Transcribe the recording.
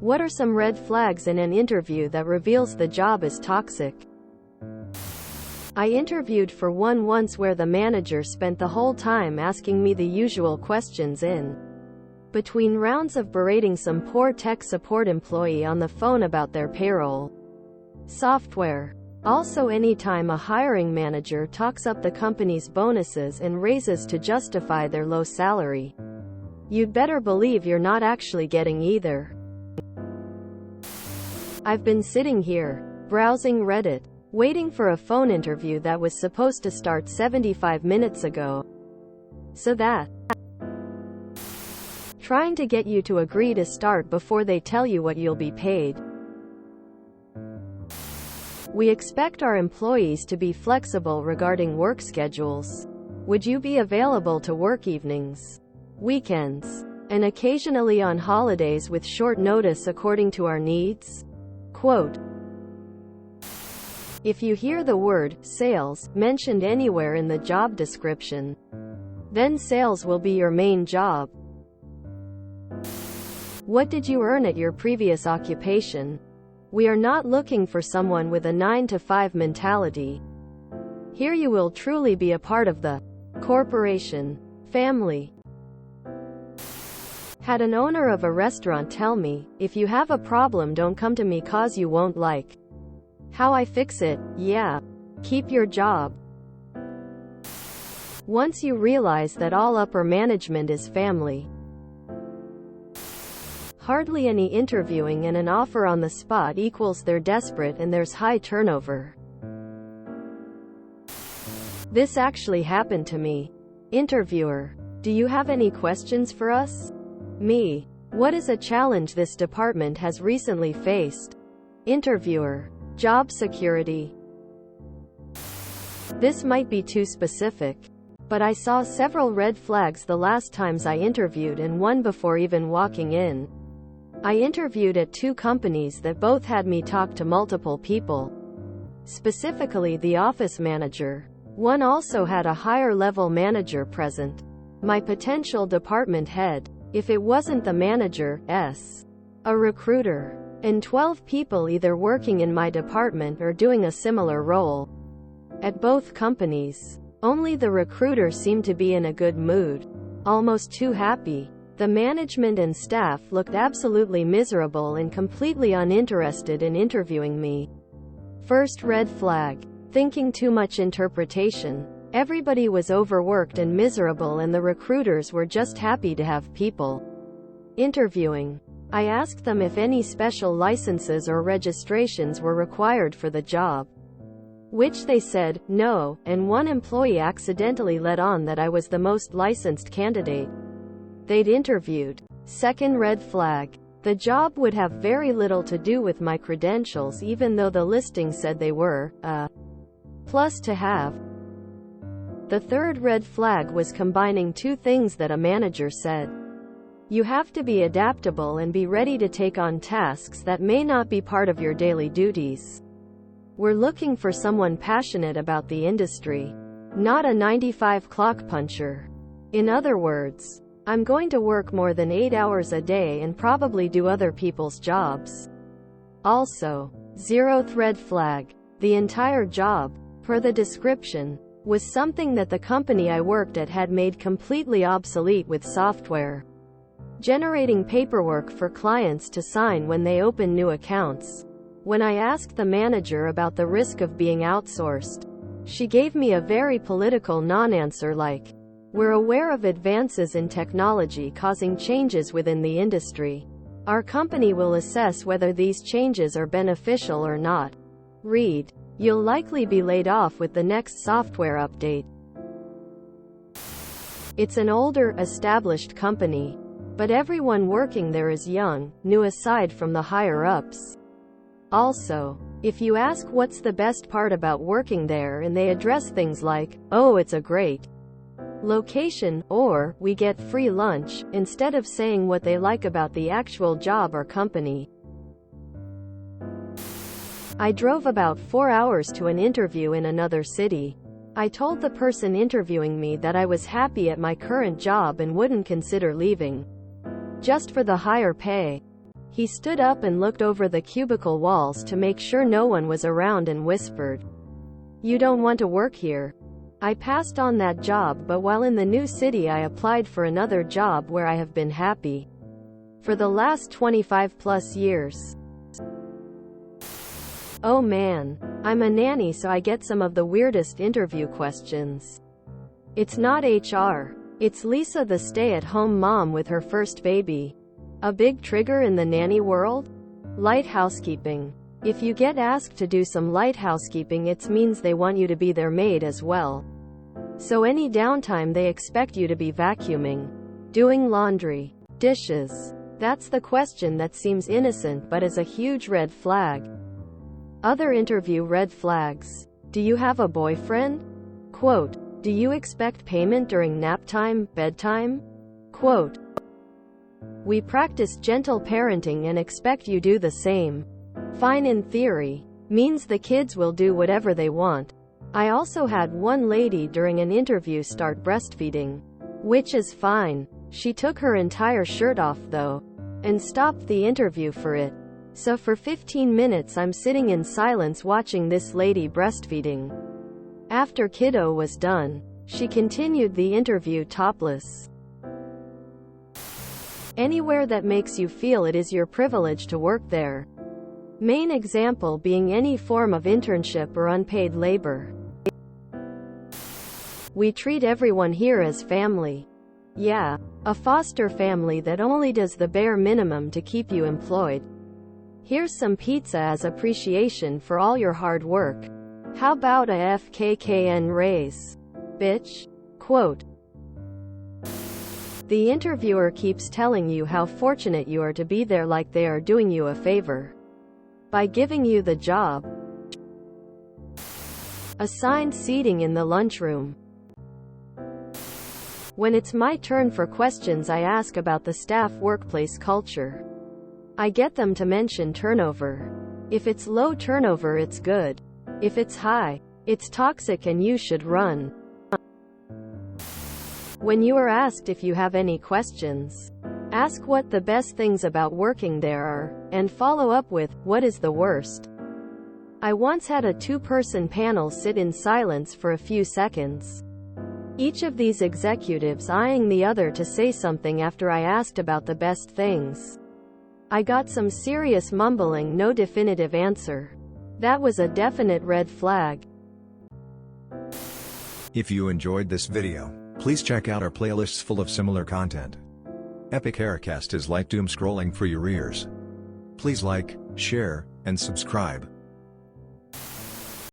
What are some red flags in an interview that reveals the job is toxic? I interviewed for one once where the manager spent the whole time asking me the usual questions in between rounds of berating some poor tech support employee on the phone about their payroll software. Also, anytime a hiring manager talks up the company's bonuses and raises to justify their low salary, you'd better believe you're not actually getting either. I've been sitting here, browsing Reddit, waiting for a phone interview that was supposed to start 75 minutes ago. So that trying to get you to agree to start before they tell you what you'll be paid. We expect our employees to be flexible regarding work schedules. Would you be available to work evenings, weekends, and occasionally on holidays with short notice according to our needs? Quote, if you hear the word sales mentioned anywhere in the job description, then sales will be your main job. What did you earn at your previous occupation? We are not looking for someone with a 9-to-5 mentality. Here you will truly be a part of the corporation family. Had an owner of a restaurant tell me, if you have a problem, don't come to me cause you won't like how I fix it. Yeah. Keep your job. Once you realize that all upper management is family, hardly any interviewing and an offer on the spot equals they're desperate and there's high turnover. This actually happened to me. Interviewer, do you have any questions for us? Me, what is a challenge this department has recently faced? Interviewer, job security. This might be too specific, but I saw several red flags the last times I interviewed and one before even walking in. I interviewed at two companies that both had me talk to multiple people. Specifically the office manager. One also had a higher level manager present. My potential department head. If it wasn't the manager, a recruiter. And 12 people either working in my department or doing a similar role. At both companies, only the recruiter seemed to be in a good mood. Almost too happy. The management and staff looked absolutely miserable and completely uninterested in interviewing me. First red flag. Thinking too much interpretation. Everybody was overworked and miserable and the recruiters were just happy to have people interviewing. I asked them if any special licenses or registrations were required for the job, which they said, no, and one employee accidentally let on that I was the most licensed candidate they'd interviewed. Second red flag. The job would have very little to do with my credentials even though the listing said they were a plus to have. The third red flag was combining two things that a manager said. You have to be adaptable and be ready to take on tasks that may not be part of your daily duties. We're looking for someone passionate about the industry, not a 95 clock puncher. In other words, I'm going to work more than 8 hours a day and probably do other people's jobs. Also, zeroth red flag. The entire job, per the description, was something that the company I worked at had made completely obsolete with software. Generating paperwork for clients to sign when they open new accounts. When I asked the manager about the risk of being outsourced, she gave me a very political non-answer like, we're aware of advances in technology causing changes within the industry. Our company will assess whether these changes are beneficial or not. Read. You'll likely be laid off with the next software update. It's an older, established company, but everyone working there is young, new aside from the higher-ups. Also, if you ask what's the best part about working there and they address things like, oh, it's a great location, or, we get free lunch, instead of saying what they like about the actual job or company. I drove about 4 hours to an interview in another city. I told the person interviewing me that I was happy at my current job and wouldn't consider leaving just for the higher pay. He stood up and looked over the cubicle walls to make sure no one was around and whispered, "You don't want to work here." I passed on that job, but while in the new city I applied for another job where I have been happy for the last 25 plus years. Oh man. I'm a nanny, so I get some of the weirdest interview questions. It's not HR. It's Lisa, the stay-at-home mom with her first baby. A big trigger in the nanny world? Light housekeeping. If you get asked to do some light housekeeping, it means they want you to be their maid as well. So any downtime they expect you to be vacuuming, doing laundry, dishes. That's the question that seems innocent but is a huge red flag. Other interview red flags. Do you have a boyfriend? Quote. Do you expect payment during nap time, bedtime? Quote. We practice gentle parenting and expect you do the same. Fine in theory. Means the kids will do whatever they want. I also had one lady during an interview start breastfeeding. Which is fine. She took her entire shirt off though, and stopped the interview for it. So for 15 minutes I'm sitting in silence watching this lady breastfeeding. After kiddo was done, she continued the interview topless. Anywhere that makes you feel it is your privilege to work there. Main example being any form of internship or unpaid labor. We treat everyone here as family. Yeah, a foster family that only does the bare minimum to keep you employed. Here's some pizza as appreciation for all your hard work. How about a FKKN raise? Bitch? Quote. The interviewer keeps telling you how fortunate you are to be there, like they are doing you a favor by giving you the job. Assigned seating in the lunchroom. When it's my turn for questions, I ask about the staff workplace culture. I get them to mention turnover. If it's low turnover, it's good. If it's high, it's toxic and you should run. When you are asked if you have any questions, ask what the best things about working there are, and follow up with, what is the worst? I once had a two-person panel sit in silence for a few seconds. Each of these executives eyeing the other to say something after I asked about the best things. I got some serious mumbling, no definitive answer. That was a definite red flag. If you enjoyed this video, please check out our playlists full of similar content. Epic Haircast is like doom scrolling for your ears. Please like, share, and subscribe.